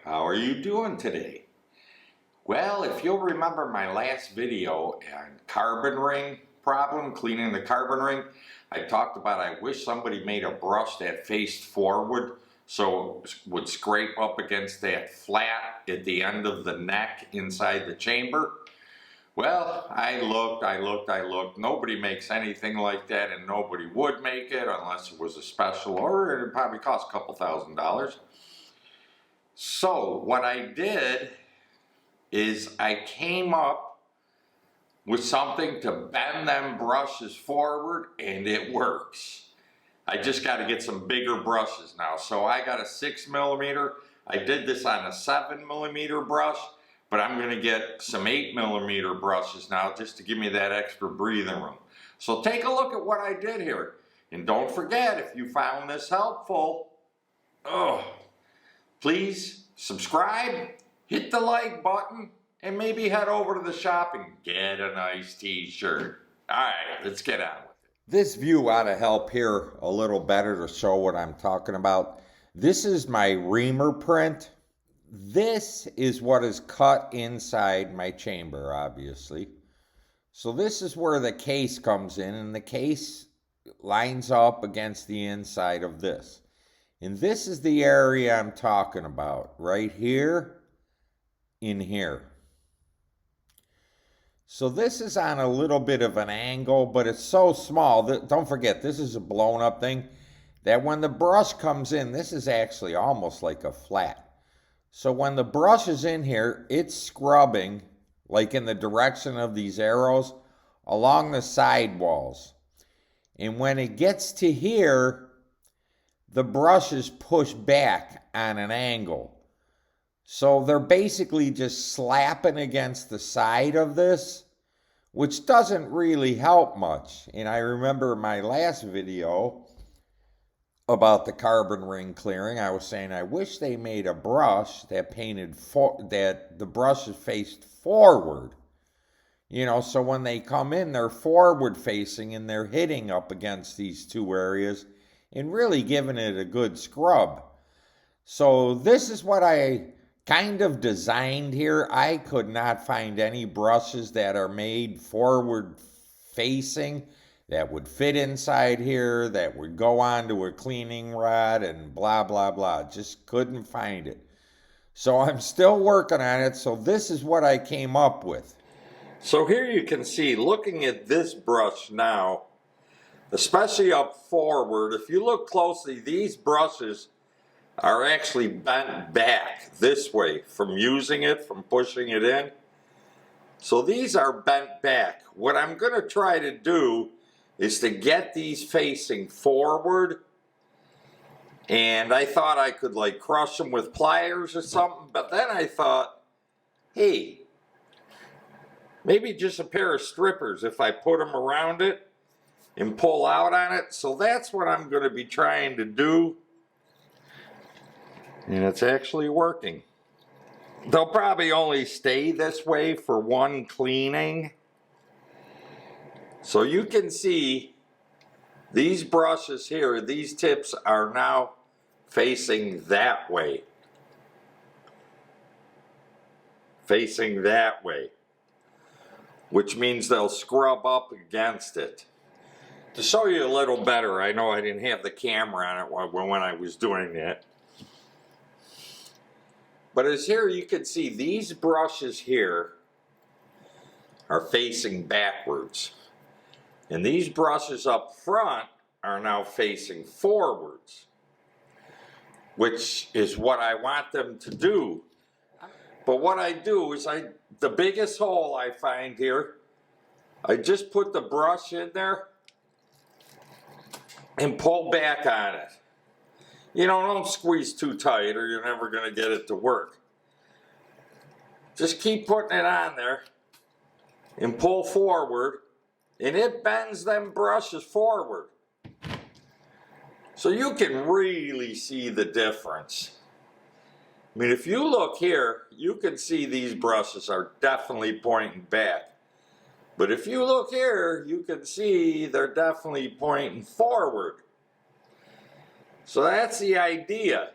How are you doing today? Well, if you'll remember my last video on carbon ring problem, cleaning the carbon ring, I talked about I wish somebody made a brush that faced forward so it would scrape up against that flat at the end of the neck inside the chamber. Well, I looked. Nobody makes anything like that, and nobody would make it unless it was a special order, and it probably cost a couple $1,000s. So what I did is I came up with something to bend them brushes forward, and it works. I just got to get some bigger brushes now. So I got a 6mm. I did this on a 7mm brush, but I'm going to get some 8mm brushes now just to give me that extra breathing room. So take a look at what I did here. And don't forget, if you found this helpful, please subscribe, hit the like button, and maybe head over to the shop and get a nice t-shirt. Alright, let's get on with it. This view ought to help here a little better to show what I'm talking about. This is my reamer print. This is what is cut inside my chamber, obviously. So this is where the case comes in, and the case lines up against the inside of this. And this is the area I'm talking about, right here, in here. So this is on a little bit of an angle, but it's so small that, don't forget, this is a blown up thing, that when the brush comes in, this is actually almost like a flat. So when the brush is in here, it's scrubbing, like in the direction of these arrows, along the side walls. And when it gets to here, the brush is pushed back on an angle. So they're basically just slapping against the side of this, which doesn't really help much. And I remember my last video about the carbon ring clearing, I was saying I wish they made a brush that that the brush is faced forward. You know, so when they come in, they're forward facing and they're hitting up against these two areas and really giving it a good scrub. So this is what I kind of designed here. I could not find any brushes that are made forward facing that would fit inside here, that would go onto a cleaning rod and blah, blah, blah. Just couldn't find it. So I'm still working on it. So this is what I came up with. So here you can see, looking at this brush now, especially up forward, if you look closely, these brushes are actually bent back this way from using it, from pushing it in. So these are bent back. What I'm going to try to do is to get these facing forward. And I thought I could like crush them with pliers or something, but then I thought, hey, maybe just a pair of strippers if I put them around it and pull out on it. So that's what I'm going to be trying to do. And it's actually working. They'll probably only stay this way for one cleaning. So you can see these brushes here, these tips are now facing that way. Facing that way. Which means they'll scrub up against it. To show you a little better, I know I didn't have the camera on it when I was doing that. But as here you can see, these brushes here are facing backwards. And these brushes up front are now facing forwards, which is what I want them to do. But what I do is the biggest hole I find here, I just put the brush in there and pull back on it. You know, don't squeeze too tight or you're never going to get it to work. Just keep putting it on there and pull forward, and it bends them brushes forward. So you can really see the difference. I mean, if you look here, you can see these brushes are definitely pointing back. But if you look here, you can see they're definitely pointing forward. So that's the idea.